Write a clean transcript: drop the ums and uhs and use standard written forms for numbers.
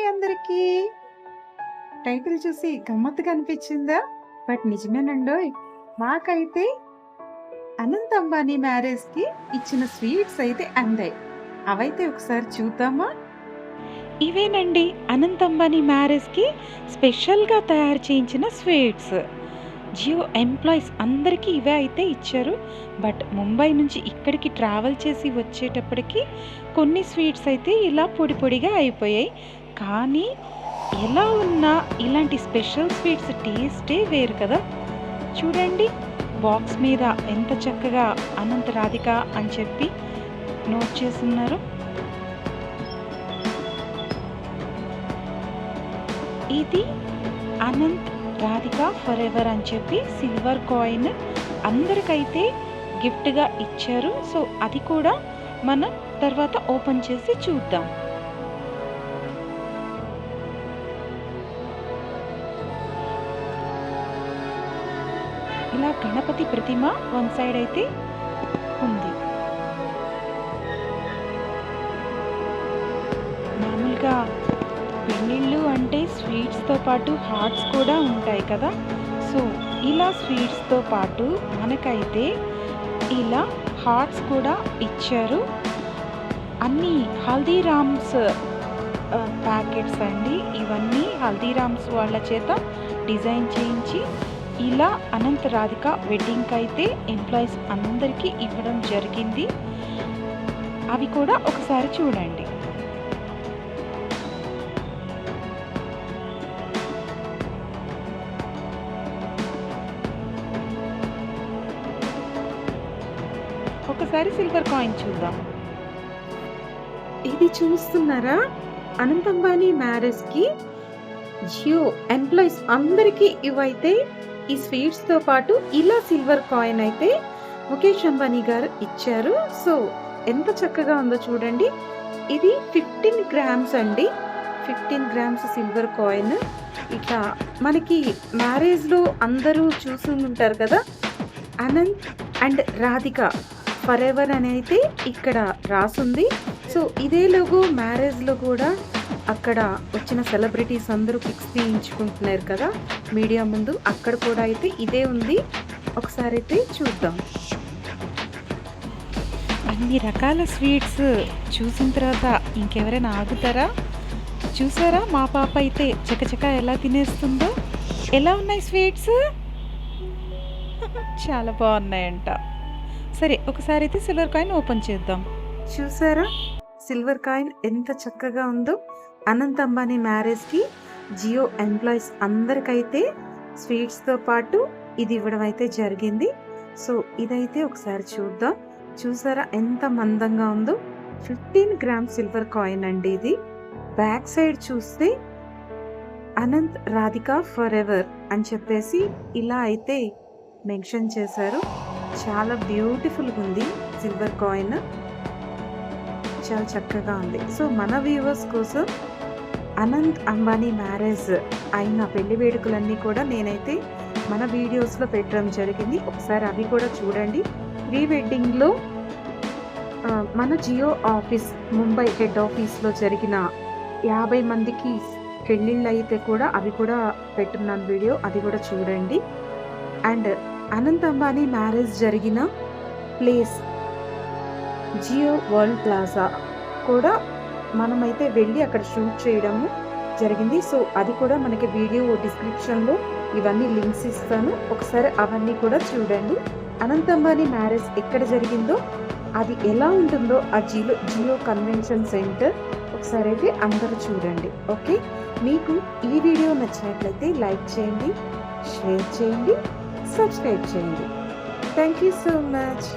అందరికీ. టైటిల్ చూసి గమ్మత్తుగా అనిపించిందా? బట్ నిజమేనండోయ్. మాకైతే అనంత్ అంబానీ మ్యారేజ్‌కి ఇచ్చిన స్వీట్స్ అయితే అందాయి. అవైతే ఒకసారి చూద్దామా? ఇవేనండి అనంత్ అంబానీ మ్యారేజ్‌కి స్పెషల్‌గా తయారు చేయించిన స్వీట్స్. జియో ఎంప్లాయీస్ అందరికీ ఇవే అయితే ఇచ్చారు. బట్ ముంబై నుంచి ఇక్కడికి ట్రావెల్ చేసి వచ్చేటప్పటికి కొన్ని స్వీట్స్ అయితే ఇలా పొడి పొడిగా అయిపోయాయి. కానీ ఎలా ఉన్నా ఇలాంటి స్పెషల్ స్వీట్స్ టేస్టే వేరు కదా! చూడండి బాక్స్ మీద ఎంత చక్కగా అనంత్ రాధిక అని చెప్పి నోట్ చేసున్నారు. ఇది అనంత్ రాధిక ఫర్ ఎవర్ అని చెప్పి సిల్వర్ కాయిన్ అందరికైతే గిఫ్ట్‌గా ఇచ్చారు. సో అది కూడా మనం తర్వాత ఓపెన్ చేసి చూద్దాం. ఇలా గణపతి ప్రతిమ వన్ సైడ్ అయితే ఉంది. మామూలుగా పెళ్ళిళ్ళు అంటే స్వీట్స్‌తో పాటు హార్ట్స్ కూడా ఉంటాయి కదా! సో ఇలా స్వీట్స్‌తో పాటు మనకైతే ఇలా హార్ట్స్ కూడా ఇచ్చారు. అన్నీ హల్దీరామ్స్ ప్యాకెట్స్ అండి. ఇవన్నీ హల్దీరామ్స్ వాళ్ళ చేత డిజైన్ చేయించి ఇలా అనంత్ రాధిక వెడ్డింగ్‌కైతే ఎంప్లాయీస్ అందరికీ ఇవ్వడం జరిగింది. అవి కూడా ఒకసారి చూడండి. ఒకసారి సిల్వర్ కాయిన్ చూద్దాం. ఇది చూస్తున్నారా? అనంత్ అంబానీ మ్యారేజ్‌కి జియో ఎంప్లాయీస్ అందరికీ ఇవైతే ఈ స్వీట్స్‌తో పాటు ఇలా సిల్వర్ కాయిన్ అయితే ముఖేష్ అంబానీ గారు ఇచ్చారు. సో ఎంత చక్కగా ఉందో చూడండి. ఇది 15 గ్రామ్స్ అండి. 15 గ్రామ్స్ సిల్వర్ కాయిన్. ఇట్లా మనకి మ్యారేజ్‌లో అందరూ చూసి ఉంటారు కదా! Anant and Radhika for ever అని అయితే ఇక్కడ రాసుంది. సో ఇదే లోగో మ్యారేజ్‌లో కూడా అక్కడ వచ్చిన సెలబ్రిటీస్ అందరూ పిక్స్ తీయించుకుంటున్నారు కదా మీడియా ముందు. అక్కడ కూడా అయితే ఇదే ఉంది. ఒకసారి అయితే చూద్దాం. అన్ని రకాల స్వీట్స్ చూసిన తర్వాత ఇంకెవరైనా ఆగుతారా? చూసారా మా పాప అయితే చకచకా ఎలా తినేస్తుందో. ఎలా ఉన్నాయి స్వీట్స్? చాలా బాగున్నాయంట. సరే ఒకసారి అయితే సిల్వర్ కాయిన్ ఓపెన్ చేద్దాం. చూసారా సిల్వర్ కాయిన్ ఎంత చక్కగా ఉందో. అనంత్ అంబానీ మ్యారేజ్‌కి జియో ఎంప్లాయీస్ అందరికైతే స్వీట్స్‌తో పాటు ఇది ఇవ్వడం అయితే జరిగింది. సో ఇదైతే ఒకసారి చూద్దాం. చూసారా ఎంత మందంగా ఉందో. 15 గ్రామ్ సిల్వర్ కాయిన్ అండి ఇది. బ్యాక్ సైడ్ చూస్తే అనంత్ రాధిక ఫర్ ఎవర్ అని చెప్పేసి ఇలా అయితే మెన్షన్ చేశారు. చాలా బ్యూటిఫుల్‌గా ఉంది సిల్వర్ కాయిన్. చాలా చక్కగా ఉంది. సో మన వ్యూవర్స్ కోసం అనంత్ అంబానీ మ్యారేజ్ అయిన పెళ్లి వేడుకలన్నీ కూడా నేనైతే మన వీడియోస్‌లో పెట్టడం జరిగింది. ఒకసారి అవి కూడా చూడండి. ప్రీ వెడ్డింగ్‌లో మన జియో ఆఫీస్ ముంబై హెడ్ ఆఫీస్‌లో జరిగిన 50 మందికి పెళ్ళిళ్ళు అయితే కూడా అవి కూడా పెట్టున్నాను వీడియో. అది కూడా చూడండి. అండ్ అనంత్ అంబానీ మ్యారేజ్ జరిగిన ప్లేస్ జియో వరల్డ్ ప్లాజా కూడా మనమైతే వెళ్ళి అక్కడ షూట్ చేయడము జరిగింది. సో అది కూడా మనకి వీడియో డిస్క్రిప్షన్‌లో ఇవన్నీ లింక్స్ ఇస్తాను. ఒకసారి అవన్నీ కూడా చూడండి. అనంత్ అంబానీ మ్యారేజ్ ఎక్కడ జరిగిందో అది ఎలా ఉంటుందో ఆ జియో కన్వెన్షన్ సెంటర్ ఒకసారి అయితే అందరూ చూడండి. ఓకే. మీకు ఈ వీడియో నచ్చినట్లయితే లైక్ చేయండి, షేర్ చేయండి, సబ్స్క్రైబ్ చేయండి. Thank you so much.